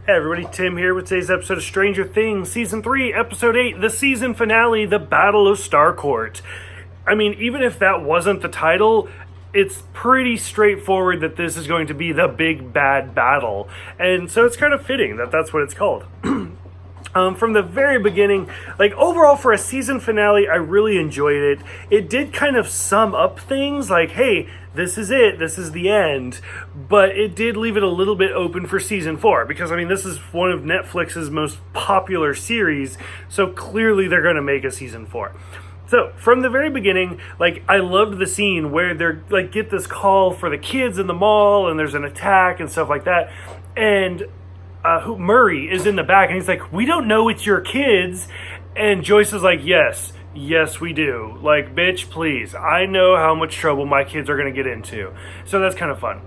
Hey everybody, Tim here with today's episode of Stranger Things, Season 3, Episode 8, the season finale, The Battle of Starcourt. I mean, even if that wasn't the title, it's pretty straightforward that this is going to be the big bad battle. And so it's kind of fitting that that's what it's called. From the very beginning, like overall for a season finale, I really enjoyed it. It did kind of sum up things like, hey, this is it, this is the end. But it did leave it a little bit open for season 4 because, I mean, this is one of Netflix's most popular series. So clearly they're going to make a season 4. So, from the very beginning, like, I loved the scene where they're, like, get this call for the kids in the mall, and there's an attack and stuff like that, and Murray is in the back, and he's like, we don't know it's your kids, and Joyce is like, yes, we do. Like, bitch, please, I know how much trouble my kids are going to get into. So that's kind of fun.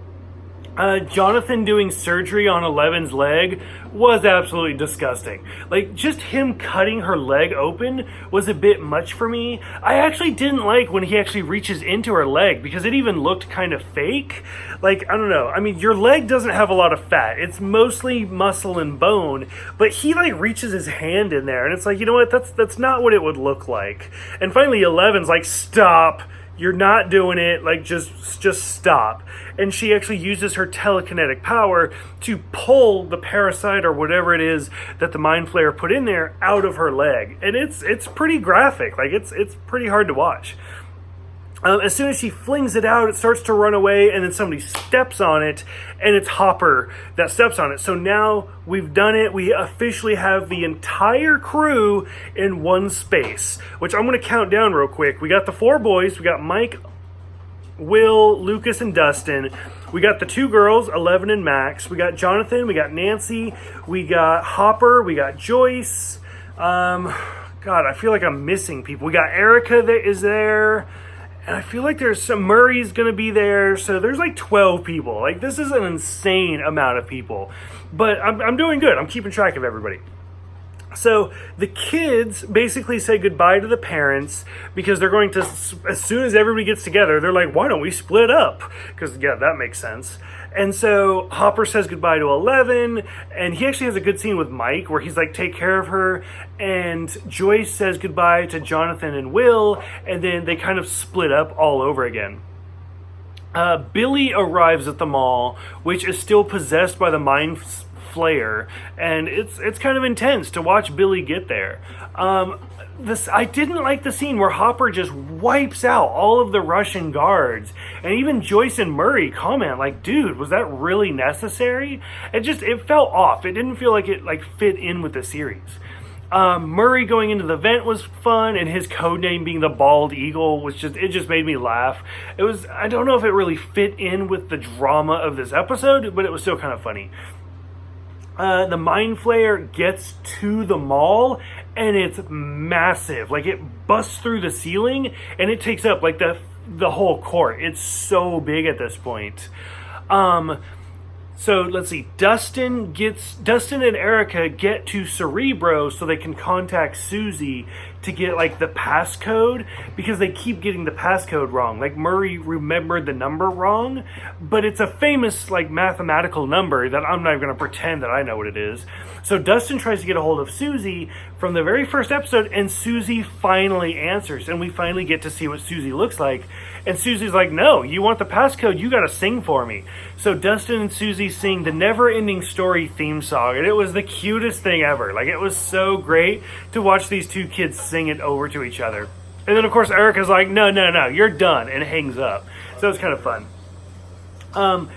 Jonathan doing surgery on Eleven's leg was absolutely disgusting. Like, just him cutting her leg open was a bit much for me. I actually didn't like when he actually reaches into her leg because it even looked kind of fake. Like, I don't know. I mean, your leg doesn't have a lot of fat. It's mostly muscle and bone, but he, like, reaches his hand in there, and it's like, you know what? That's not what it would look like. And finally, Eleven's like, stop. You're not doing it, like, just stop. And she actually uses her telekinetic power to pull the parasite or whatever it is that the Mind Flayer put in there out of her leg. And it's pretty graphic. Like, it's pretty hard to watch. As soon as she flings it out, it starts to run away, and then somebody steps on it, and it's Hopper that steps on it. So now we've done it. We officially have the entire crew in one space, which I'm going to count down real quick. We got the 4 boys. We got Mike, Will, Lucas, and Dustin. We got the 2 girls, 11 and Max. We got Jonathan. We got Nancy. We got Hopper. We got Joyce. God, I feel like I'm missing people. We got Erica that is there. And I feel like there's some, Murray's going to be there, so there's like 12 people. Like, this is an insane amount of people. But I'm doing good. I'm keeping track of everybody. So the kids basically say goodbye to the parents because they're going to, as soon as everybody gets together, they're like, why don't we split up? Because, yeah, that makes sense. And so Hopper says goodbye to 11, and he actually has a good scene with Mike where he's like, take care of her. And Joyce says goodbye to Jonathan and Will, and then they kind of split up all over again. Billy arrives at the mall, which is still possessed by the Mind Flayer, and it's kind of intense to watch Billy get there. I didn't like the scene where Hopper just wipes out all of the Russian guards, and even Joyce and Murray comment like, dude, was that really necessary? It felt off. It didn't feel like it fit in with the series. Murray going into the vent was fun, and his code name being the Bald Eagle was just made me laugh. I don't know if it really fit in with the drama of this episode, but it was still kind of funny. The Mind Flayer gets to the mall, and it's massive. Like, it busts through the ceiling, and it takes up, like, the whole court. It's so big at this point. So, let's see. Dustin and Erica get to Cerebro so they can contact Susie to get, like, the passcode, because they keep getting the passcode wrong. Like, Murray remembered the number wrong, but it's a famous, like, mathematical number that I'm not even going to pretend that I know what it is. So Dustin tries to get a hold of Susie from the very first episode, and Susie finally answers, and we finally get to see what Susie looks like. And Susie's like, no, you want the passcode, you gotta sing for me. So Dustin and Susie sing the Never Ending Story theme song, and it was the cutest thing ever. Like, it was so great to watch these 2 kids sing it over to each other. And then, of course, Erica's like, no, you're done, and hangs up. So it's kind of fun.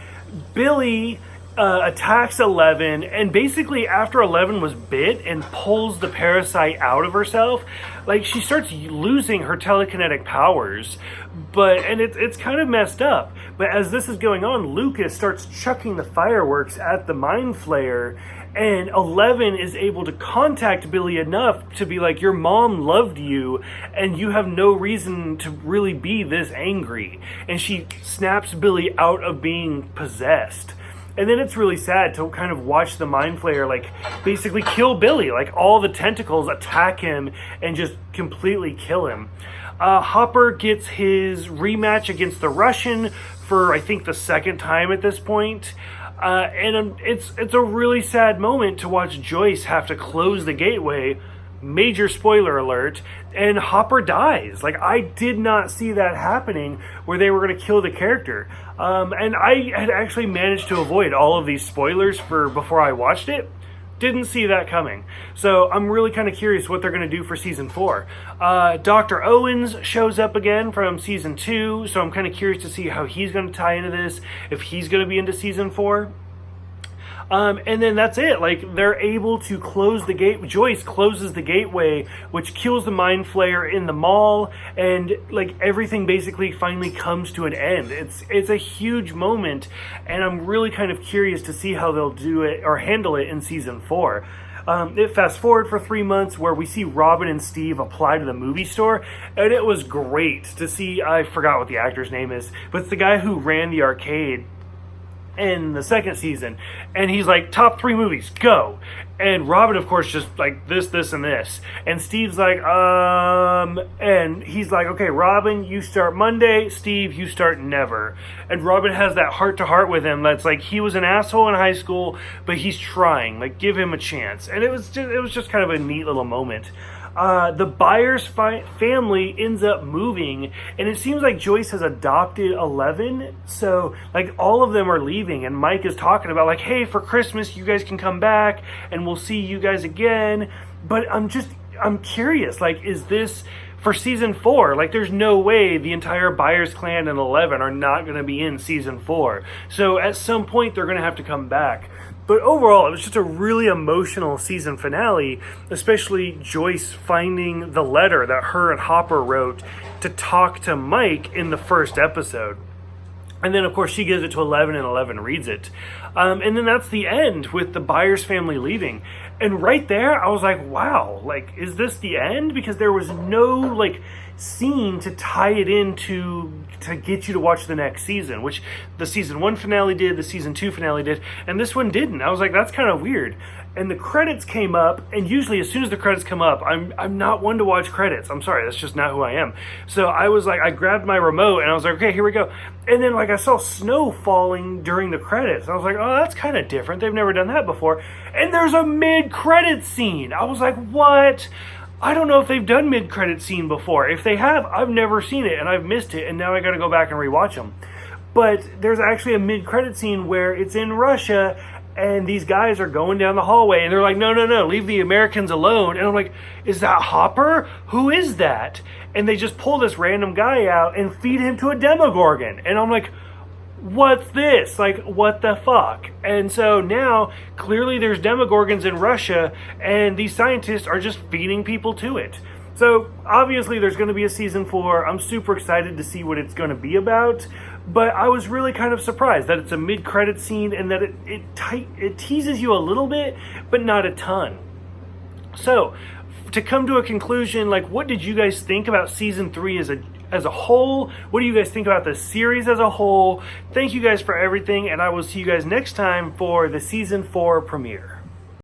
Billy attacks 11, and basically after 11 was bit and pulls the parasite out of herself, like, she starts losing her telekinetic powers, and it's kind of messed up. But as this is going on, Lucas starts chucking the fireworks at the Mind Flayer, and 11 is able to contact Billy enough to be like, your mom loved you, and you have no reason to really be this angry. And she snaps Billy out of being possessed. And then it's really sad to kind of watch the Mind Flayer, like, basically kill Billy. Like, all the tentacles attack him and just completely kill him. Hopper gets his rematch against the Russian for, I think, the second time at this point. And it's a really sad moment to watch Joyce have to close the gateway. Major spoiler alert, and Hopper dies. Like, I did not see that happening where they were going to kill the character. And I had actually managed to avoid all of these spoilers before I watched it. Didn't see that coming. So I'm really kind of curious what they're going to do for season 4. Dr. Owens shows up again from season 2, so I'm kind of curious to see how he's going to tie into this, if he's going to be into season 4. And then that's it. Like, they're able to close the gate. Joyce closes the gateway, which kills the Mind Flayer in the mall, and like everything basically finally comes to an end. It's a huge moment, and I'm really kind of curious to see how they'll do it or handle it in season 4. It fast forward for 3 months where we see Robin and Steve apply to the movie store, and it was great to see. I forgot what the actor's name is, but it's the guy who ran the arcade in the second season, and he's like, top 3 movies, go. And Robin, of course, just like this and this, and Steve's like, and he's like, okay, Robin, you start Monday, Steve, you start never. And Robin has that heart-to-heart with him that's like, he was an asshole in high school, but he's trying, like, give him a chance. And it was just kind of a neat little moment. The Byers family ends up moving, and it seems like Joyce has adopted 11, so like all of them are leaving, and Mike is talking about like, hey, for Christmas you guys can come back and we'll see you guys again. But I'm curious, like, is this for season 4? Like, there's no way the entire Byers clan and 11 are not going to be in season 4, so at some point they're going to have to come back. But overall, it was just a really emotional season finale, especially Joyce finding the letter that her and Hopper wrote to talk to Mike in the first episode. And then, of course, she gives it to 11, and 11 reads it. And then that's the end with the Byers family leaving. And right there, I was like, wow, like, is this the end? Because there was no, like, scene to tie it into to get you to watch the next season, which the season 1 finale did, the season 2 finale did, and this one didn't. I was like, that's kind of weird. And the credits came up, and usually as soon as the credits come up, I'm not one to watch credits. I'm sorry, that's just not who I am. So I was like, I grabbed my remote, and I was like, okay, here we go. And then, like, I saw snow falling during the credits. I was like, oh, that's kind of different. They've never done that before. And there's a mid-credits scene. I was like, what? I don't know if they've done mid-credit scene before. If they have, I've never seen it, and I've missed it, and now I got to go back and rewatch them. But there's actually a mid-credit scene where it's in Russia, and these guys are going down the hallway, and they're like, no, leave the Americans alone. And I'm like, is that Hopper? Who is that? And they just pull this random guy out and feed him to a Demogorgon. And I'm like, what's this? Like, what the fuck? And so now, clearly there's Demogorgons in Russia, and these scientists are just feeding people to it. So, obviously there's going to be a season 4. I'm super excited to see what it's going to be about, but I was really kind of surprised that it's a mid-credit scene, and that it teases you a little bit, but not a ton. So, to come to a conclusion, like, what did you guys think about season 3 as a whole? What do you guys think about the series as a whole? Thank you guys for everything, and I will see you guys next time for the season 4 premiere.